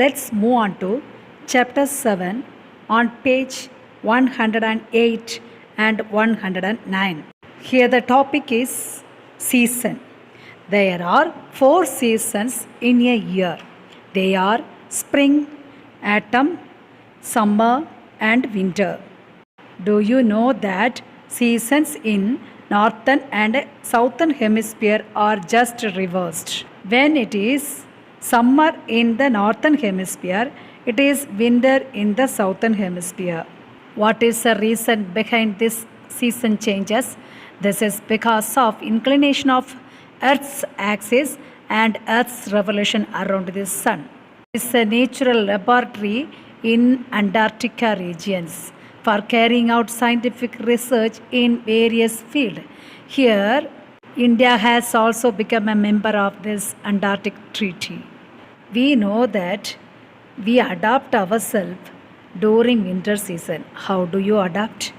Let's move on to chapter 7 on page 108 and 109. Here the topic is season. There are 4 seasons in a year. They are spring, autumn, summer and winter. Do you know that seasons in northern and southern hemisphere are just reversed? When it is summer in the northern hemisphere, it is winter in the southern hemisphere. What is the reason behind this season changes? This is because of inclination of Earth's axis and Earth's revolution around the sun. It is a natural laboratory in Antarctica regions for carrying out scientific research in various fields. Here, India has also become a member of this Antarctic Treaty. We know that we adapt ourselves during winter season. How do you adapt?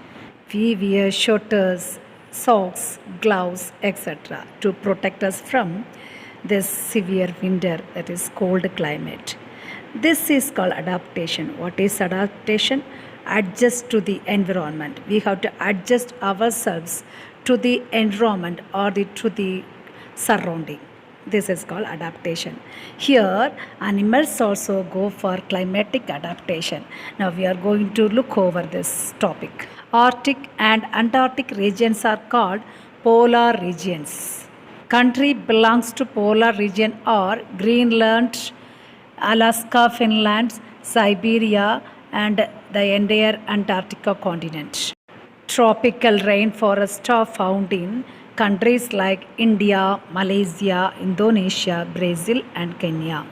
We wear sweaters, socks, gloves, etc. to protect us from this severe winter, that is cold climate. This is called adaptation. What is adaptation? Adjust to the environment. We have to adjust ourselves to the environment or to the surrounding. This is called adaptation. Here animals also go for climatic adaptation. Now we are going to look over this topic. Arctic and Antarctic regions are called polar regions. Country belongs to polar region are Greenland, Alaska, Finland, Siberia and the entire Antarctica continent. Tropical rainforests are found in countries like India, Malaysia, Indonesia, Brazil and Kenya.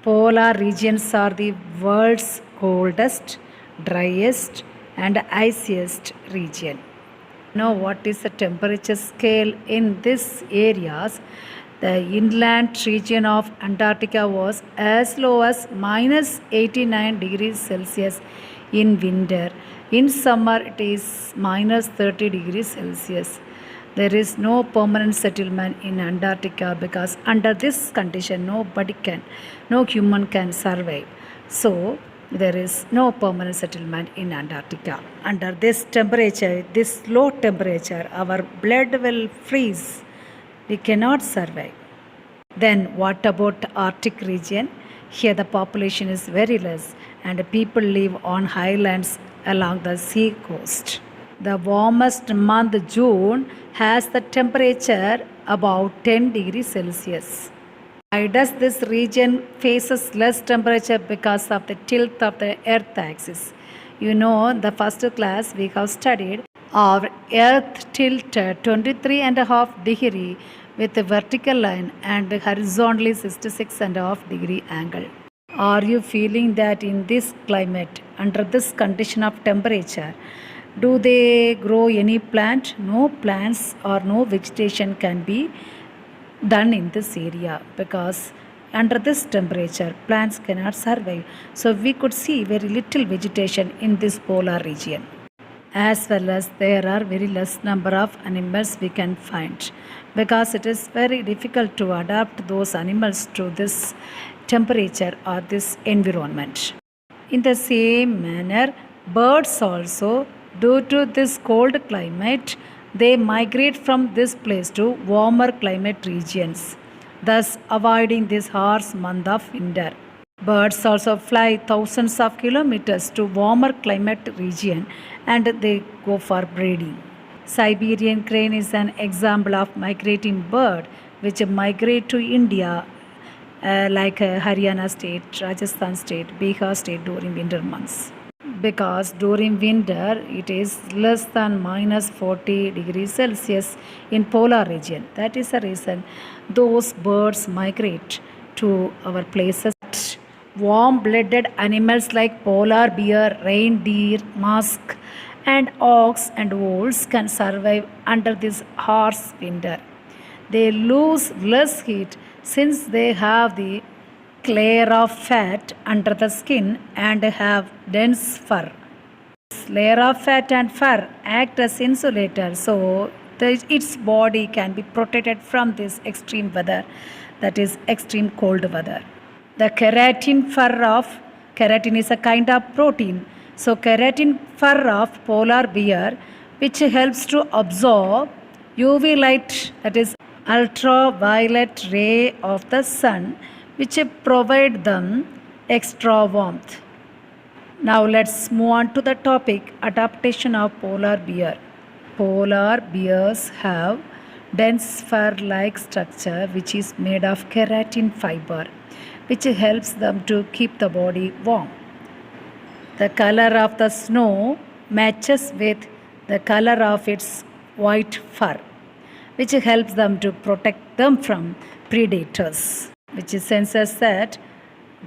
Polar regions are the world's coldest, driest and iciest region. Now what is the temperature scale in these areas? The inland region of Antarctica was as low as minus 89 degrees Celsius in winter. In summer it is minus 30 degrees Celsius. There is no permanent settlement in Antarctica because under this condition no human can survive. So there is no permanent settlement in Antarctica. Under this temperature, this low temperature, our blood will freeze. We cannot survive. Then what about Arctic region? Here the population is very less and people live on highlands along the sea coast. The warmest month, June, has the temperature about 10 degrees Celsius. Why does this region faces less temperature? Because of the tilt of the earth axis. You know, the first class we have studied our earth tilted 23.5 degree with a vertical line and horizontally 66.5 degree angle. Are you feeling that in this climate, under this condition of temperature, do they grow any plant? No plants or no vegetation can be done in this area because under this temperature plants cannot survive. So we could see very little vegetation in this polar region. As well as there are very less number of animals we can find because it is very difficult to adapt those animals to this temperature or this environment. In the same manner, birds also, due to this cold climate, they migrate from this place to warmer climate regions, thus avoiding this harsh month of winter. Birds also fly thousands of kilometers to warmer climate region and they go for breeding. Siberian crane is an example of migrating bird which migrate to India like Haryana state, Rajasthan state, Bihar state during winter months. Because during winter it is less than minus 40 degrees Celsius in polar region. That is the reason those birds migrate to our places. Warm-blooded animals like polar bear, reindeer, musk and ox and wolves can survive under this harsh winter. They lose less heat since they have the layer of fat under the skin and have dense fur. This layer of fat and fur act as insulators, so its body can be protected from this extreme weather, that is extreme cold weather. The keratin is a kind of protein. So keratin fur of polar bear, which helps to absorb UV light, that is ultraviolet ray of the sun, which provide them extra warmth. Now let's move on to the topic adaptation of polar bear. Polar bears have dense fur-like structure which is made of keratin fiber, which helps them to keep the body warm. The color of the snow matches with the color of its white fur, which helps them to protect them from predators, which senses that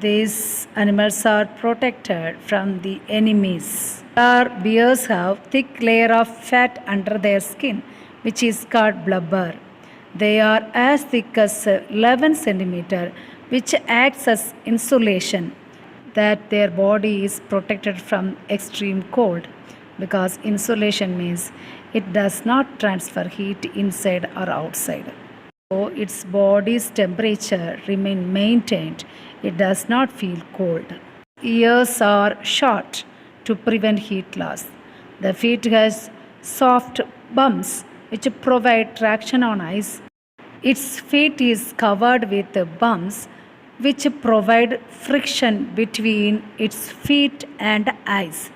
these animals are protected from the enemies. Polar bears have thick layer of fat under their skin, which is called blubber. They are as thick as 11 centimeter, which acts as insulation, that their body is protected from extreme cold, because insulation means it does not transfer heat inside or outside. So its body's temperature remain maintained. It does not feel cold. Ears are short to prevent heat loss. The feet has soft bumps which provide traction on ice. Its feet is covered with bumps which provide friction between its feet and ice.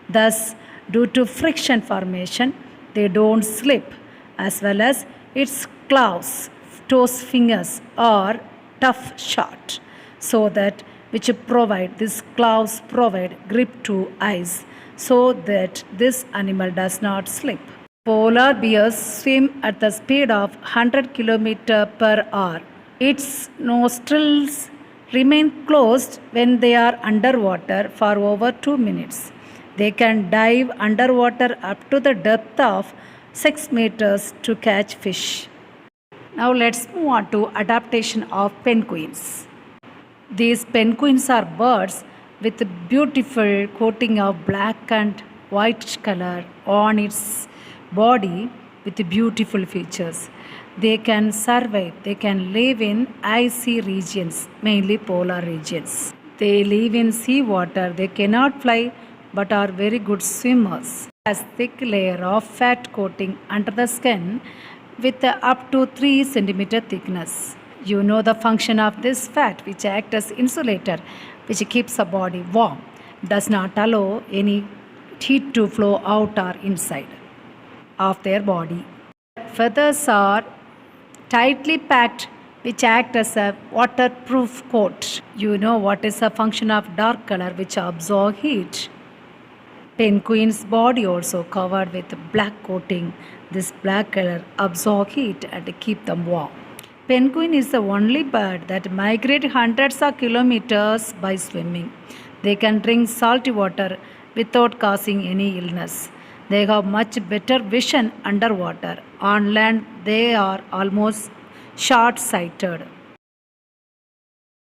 Thus, due to friction formation, they don't slip, as well as its claws, toes, fingers are tough short, so that which provide these claws provide grip to ice, so that this animal does not slip. Polar bears swim at the speed of 100 km per hour. Its nostrils remain closed when they are underwater for over 2 minutes. They can dive underwater up to the depth of 6 meters to catch fish. Now let's move on to adaptation of penguins. These penguins are birds with a beautiful coating of black and white color on its body with beautiful features. They can survive, they can live in icy regions, mainly polar regions. They live in sea water, they cannot fly but are very good swimmers. Has thick layer of fat coating under the skin with up to 3 centimeter thickness. You know the function of this fat, which acts as insulator, which keeps the body warm, does not allow any heat to flow out or inside of their body. Feathers are tightly packed, which act as a waterproof coat. You know what is the function of dark color, which absorb heat. Penguin's body also covered with black coating. This black color absorb heat and keep them warm. Penguin is the only bird that migrate hundreds of kilometers by swimming. They can drink salty water without causing any illness. They have much better vision underwater. On land, they are almost short-sighted.